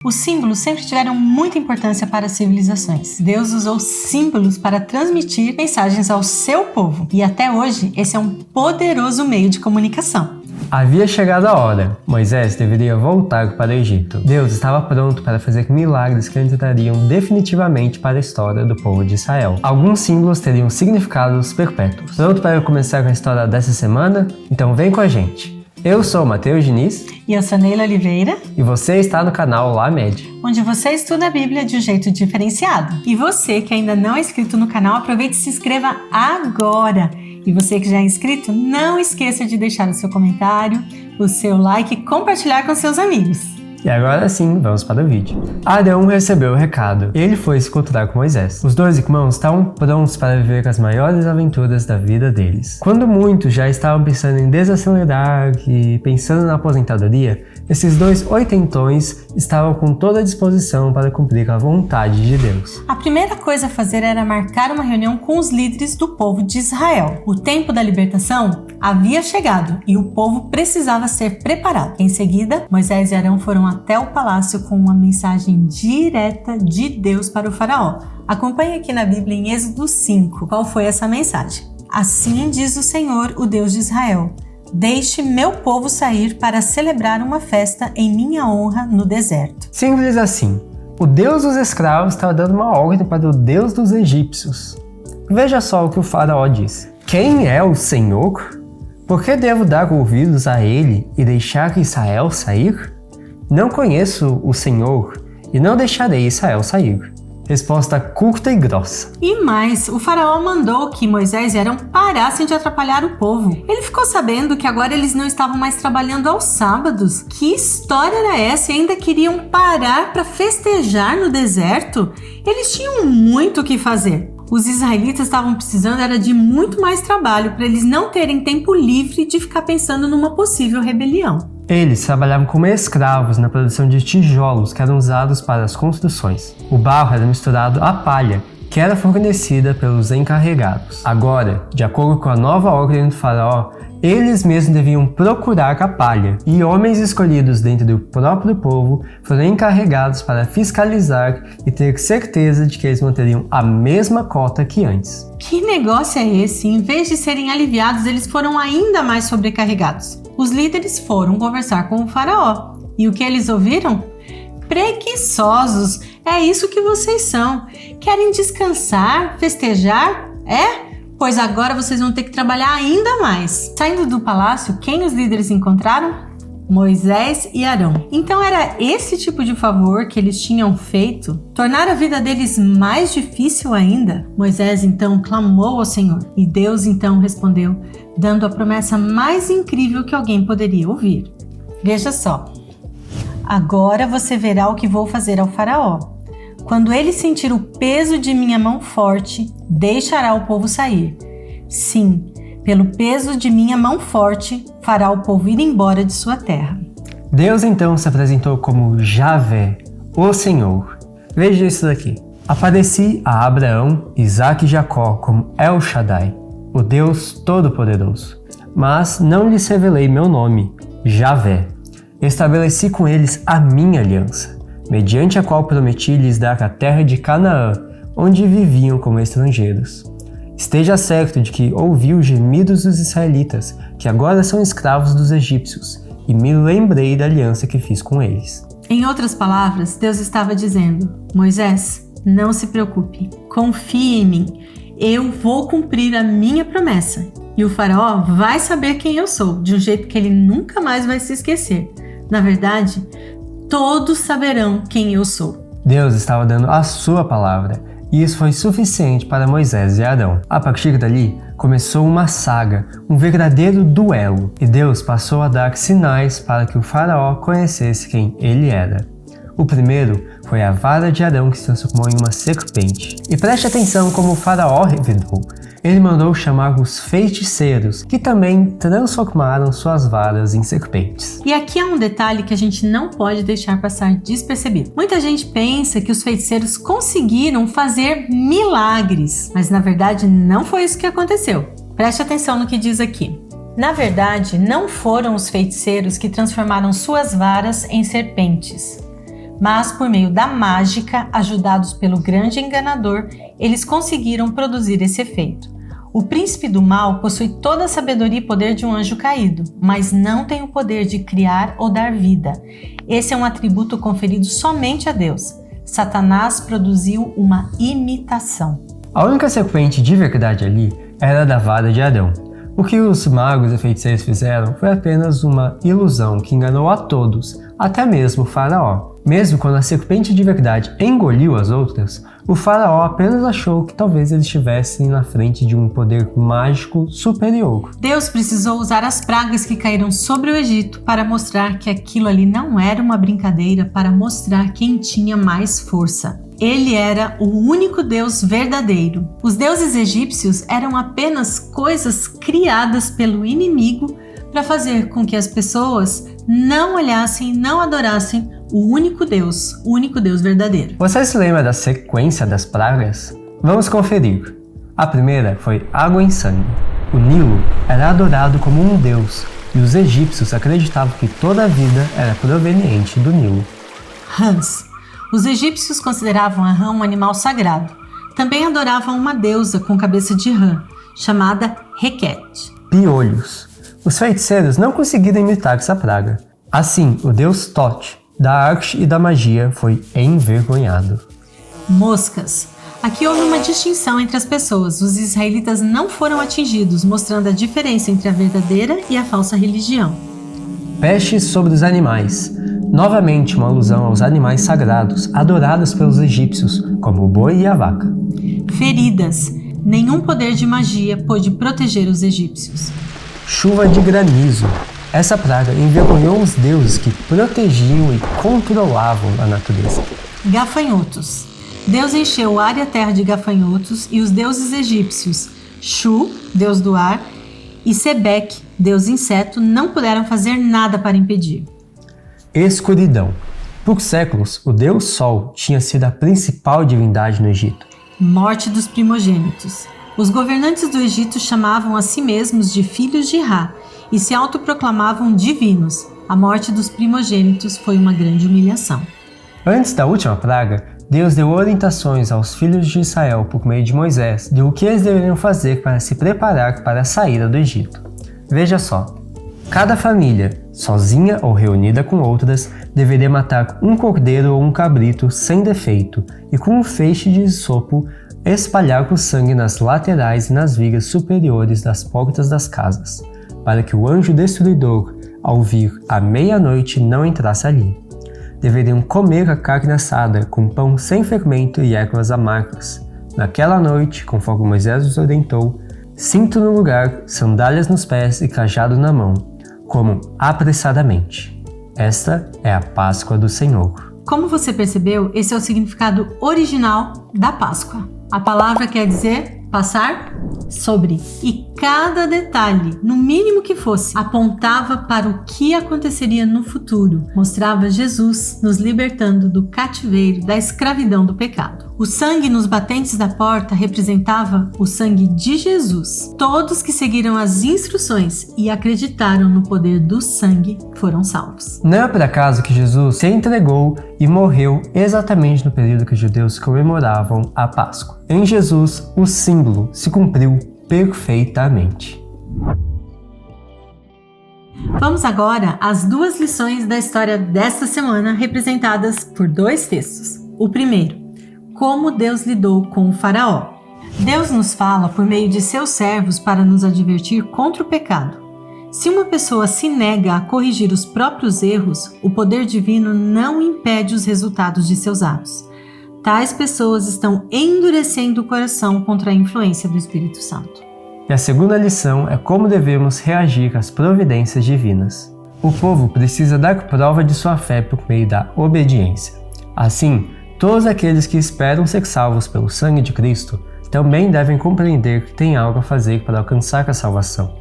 Os símbolos sempre tiveram muita importância para as civilizações. Deus usou símbolos para transmitir mensagens ao seu povo. E até hoje, esse é um poderoso meio de comunicação. Havia chegado a hora. Moisés deveria voltar para o Egito. Deus estava pronto para fazer milagres que entrariam definitivamente para a história do povo de Israel. Alguns símbolos teriam significados perpétuos. Pronto para começar com a história dessa semana? Então vem com a gente! Eu sou Matheus Diniz. E eu sou Neila Oliveira. E você está no canal LaMed, onde você estuda a Bíblia de um jeito diferenciado. E você que ainda não é inscrito no canal, aproveite e se inscreva agora. E você que já é inscrito, não esqueça de deixar o seu comentário, o seu like e compartilhar com seus amigos. E agora sim, vamos para o vídeo. Arão recebeu o recado e ele foi se encontrar com Moisés. Os dois irmãos estavam prontos para viver as maiores aventuras da vida deles. Quando muitos já estavam pensando em desacelerar e pensando na aposentadoria, esses dois oitentões estavam com toda a disposição para cumprir a vontade de Deus. A primeira coisa a fazer era marcar uma reunião com os líderes do povo de Israel. O tempo da libertação havia chegado e o povo precisava ser preparado. Em seguida, Moisés e Arão foram até o palácio com uma mensagem direta de Deus para o faraó. Acompanhe aqui na Bíblia em Êxodo 5. Qual foi essa mensagem? Assim diz o Senhor, o Deus de Israel: deixe meu povo sair para celebrar uma festa em minha honra no deserto. Simples assim. O Deus dos escravos estava dando uma ordem para o Deus dos egípcios. Veja só o que o faraó disse. Quem é o Senhor? Por que devo dar ouvidos a ele e deixar Israel sair? Não conheço o Senhor e não deixarei Israel sair. Resposta curta e grossa. E mais, o faraó mandou que Moisés e Arão parassem de atrapalhar o povo. Ele ficou sabendo que agora eles não estavam mais trabalhando aos sábados. Que história era essa? E ainda queriam parar para festejar no deserto? Eles tinham muito o que fazer. Os israelitas estavam precisando era de muito mais trabalho para eles não terem tempo livre de ficar pensando numa possível rebelião. Eles trabalhavam como escravos na produção de tijolos que eram usados para as construções. O barro era misturado à palha, que era fornecida pelos encarregados. Agora, de acordo com a nova ordem do faraó, eles mesmos deviam procurar a palha, e homens escolhidos dentro do próprio povo foram encarregados para fiscalizar e ter certeza de que eles manteriam a mesma cota que antes. Que negócio é esse? Em vez de serem aliviados, eles foram ainda mais sobrecarregados. Os líderes foram conversar com o faraó. E o que eles ouviram? Preguiçosos! É isso que vocês são. Querem descansar, festejar? É? Pois agora vocês vão ter que trabalhar ainda mais. Saindo do palácio, quem os líderes encontraram? Moisés e Arão. Então era esse tipo de favor que eles tinham feito? Tornar a vida deles mais difícil ainda? Moisés então clamou ao Senhor e Deus então respondeu, dando a promessa mais incrível que alguém poderia ouvir. Veja só. Agora você verá o que vou fazer ao faraó. Quando ele sentir o peso de minha mão forte, deixará o povo sair. Sim, pelo peso de minha mão forte, fará o povo ir embora de sua terra. Deus então se apresentou como Javé, o Senhor. Veja isso daqui. Apareci a Abraão, Isaque e Jacó como El Shaddai, o Deus Todo-Poderoso. Mas não lhes revelei meu nome, Javé. Estabeleci com eles a minha aliança, mediante a qual prometi lhes dar a terra de Canaã, onde viviam como estrangeiros. Esteja certo de que ouvi os gemidos dos israelitas, que agora são escravos dos egípcios, e me lembrei da aliança que fiz com eles. Em outras palavras, Deus estava dizendo: Moisés, não se preocupe, confie em mim, eu vou cumprir a minha promessa. E o faraó vai saber quem eu sou, de um jeito que ele nunca mais vai se esquecer. Na verdade, todos saberão quem eu sou. Deus estava dando a sua palavra, e isso foi suficiente para Moisés e Arão. A partir dali, começou uma saga, um verdadeiro duelo, e Deus passou a dar sinais para que o faraó conhecesse quem ele era. O primeiro foi a vara de Arão que se transformou em uma serpente. E preste atenção como o faraó revidou. Ele mandou chamar os feiticeiros, que também transformaram suas varas em serpentes. E aqui há um detalhe que a gente não pode deixar passar despercebido. Muita gente pensa que os feiticeiros conseguiram fazer milagres, mas na verdade não foi isso que aconteceu. Preste atenção no que diz aqui. Na verdade, não foram os feiticeiros que transformaram suas varas em serpentes. Mas por meio da mágica, ajudados pelo grande enganador, eles conseguiram produzir esse efeito. O príncipe do mal possui toda a sabedoria e poder de um anjo caído, mas não tem o poder de criar ou dar vida. Esse é um atributo conferido somente a Deus. Satanás produziu uma imitação. A única serpente de verdade ali era da vara de Arão. O que os magos e feiticeiros fizeram foi apenas uma ilusão que enganou a todos, até mesmo o faraó. Mesmo quando a serpente de verdade engoliu as outras, o faraó apenas achou que talvez eles estivessem na frente de um poder mágico superior. Deus precisou usar as pragas que caíram sobre o Egito para mostrar que aquilo ali não era uma brincadeira, para mostrar quem tinha mais força. Ele era o único Deus verdadeiro. Os deuses egípcios eram apenas coisas criadas pelo inimigo para fazer com que as pessoas não olhassem, não adorassem o único Deus verdadeiro. Você se lembra da sequência das pragas? Vamos conferir. A primeira foi água em sangue. O Nilo era adorado como um deus e os egípcios acreditavam que toda a vida era proveniente do Nilo. Rãs. Os egípcios consideravam a rã um animal sagrado. Também adoravam uma deusa com cabeça de rã, chamada Requete. Piolhos. Os feiticeiros não conseguiram imitar essa praga. Assim, o deus Tote, da arte e da magia, foi envergonhado. Moscas. Aqui houve uma distinção entre as pessoas. Os israelitas não foram atingidos, mostrando a diferença entre a verdadeira e a falsa religião. Pestes sobre os animais. Novamente uma alusão aos animais sagrados, adorados pelos egípcios, como o boi e a vaca. Feridas. Nenhum poder de magia pôde proteger os egípcios. Chuva de granizo. Essa praga envergonhou os deuses que protegiam e controlavam a natureza. Gafanhotos. Deus encheu o ar e a terra de gafanhotos e os deuses egípcios, Shu, deus do ar, e Sebec, deus inseto, não puderam fazer nada para impedir. Escuridão. Por séculos, o deus Sol tinha sido a principal divindade no Egito. Morte dos primogênitos. Os governantes do Egito chamavam a si mesmos de filhos de Ra e se autoproclamavam divinos. A morte dos primogênitos foi uma grande humilhação. Antes da última praga, Deus deu orientações aos filhos de Israel por meio de Moisés de o que eles deveriam fazer para se preparar para a saída do Egito. Veja só, cada família, sozinha ou reunida com outras, deveria matar um cordeiro ou um cabrito sem defeito e com um feixe de sopo espalhar o sangue nas laterais e nas vigas superiores das portas das casas, para que o anjo destruidor, ao vir à meia-noite, não entrasse ali. Deveriam comer a carne assada com pão sem fermento e ervas amargas. Naquela noite, conforme Moisés os orientou, cinto no lugar, sandálias nos pés e cajado na mão, comam apressadamente. Esta é a Páscoa do Senhor. Como você percebeu, esse é o significado original da Páscoa. A palavra quer dizer passar sobre. E cada detalhe, no mínimo que fosse, apontava para o que aconteceria no futuro. Mostrava Jesus nos libertando do cativeiro, da escravidão do pecado. O sangue nos batentes da porta representava o sangue de Jesus. Todos que seguiram as instruções e acreditaram no poder do sangue foram salvos. Não é por acaso que Jesus se entregou e morreu exatamente no período que os judeus comemoravam a Páscoa. Em Jesus, o símbolo se cumpriu perfeitamente. Vamos agora às duas lições da história desta semana, representadas por dois textos. O primeiro, como Deus lidou com o faraó. Deus nos fala por meio de seus servos para nos advertir contra o pecado. Se uma pessoa se nega a corrigir os próprios erros, o poder divino não impede os resultados de seus atos. Tais pessoas estão endurecendo o coração contra a influência do Espírito Santo. E a segunda lição é como devemos reagir às providências divinas. O povo precisa dar prova de sua fé por meio da obediência. Assim, todos aqueles que esperam ser salvos pelo sangue de Cristo também devem compreender que tem algo a fazer para alcançar a salvação.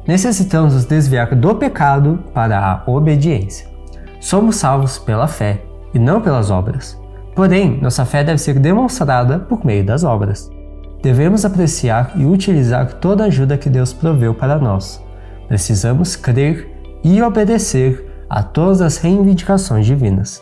Necessitamos nos desviar do pecado para a obediência. Somos salvos pela fé e não pelas obras. Porém, nossa fé deve ser demonstrada por meio das obras. Devemos apreciar e utilizar toda a ajuda que Deus proveu para nós. Precisamos crer e obedecer a todas as reivindicações divinas.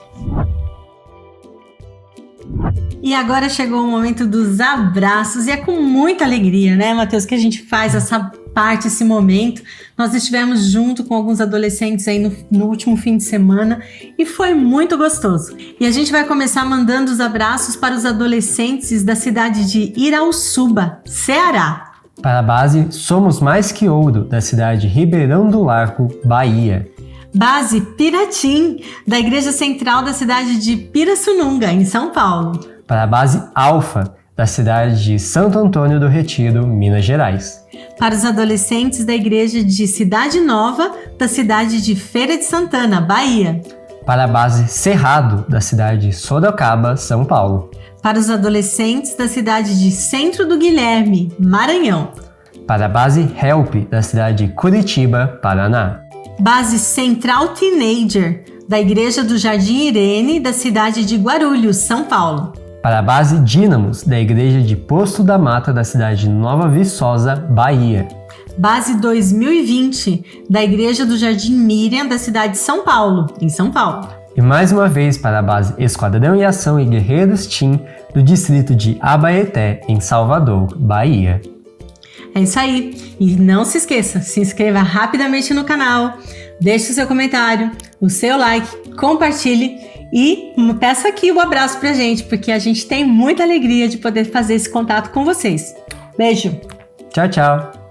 E agora chegou o momento dos abraços e é com muita alegria, né, Matheus, que a gente faz essa parte, esse momento. Nós estivemos junto com alguns adolescentes aí no último fim de semana e foi muito gostoso. E a gente vai começar mandando os abraços para os adolescentes da cidade de Irauçuba, Ceará. Para a base Somos Mais Que Ouro, da cidade de Ribeirão do Largo, Bahia. Base Piratim, da Igreja Central da cidade de Pirassununga, em São Paulo. Para a base Alfa, da cidade de Santo Antônio do Retiro, Minas Gerais. Para os adolescentes da Igreja de Cidade Nova, da cidade de Feira de Santana, Bahia. Para a base Cerrado, da cidade de Sorocaba, São Paulo. Para os adolescentes da cidade de Centro do Guilherme, Maranhão. Para a base Help, da cidade de Curitiba, Paraná. Base Central Teenager, da Igreja do Jardim Irene, da cidade de Guarulhos, São Paulo. Para a base Dínamos, da Igreja de Poço da Mata, da cidade de Nova Viçosa, Bahia. Base 2020, da Igreja do Jardim Miriam, da cidade de São Paulo, em São Paulo. E mais uma vez para a base Esquadrão e Ação e Guerreiros Team, do distrito de Abaeté, em Salvador, Bahia. É isso aí. E não se esqueça, se inscreva rapidamente no canal, deixe o seu comentário, o seu like, compartilhe e peça aqui o abraço pra gente, porque a gente tem muita alegria de poder fazer esse contato com vocês. Beijo! Tchau, tchau!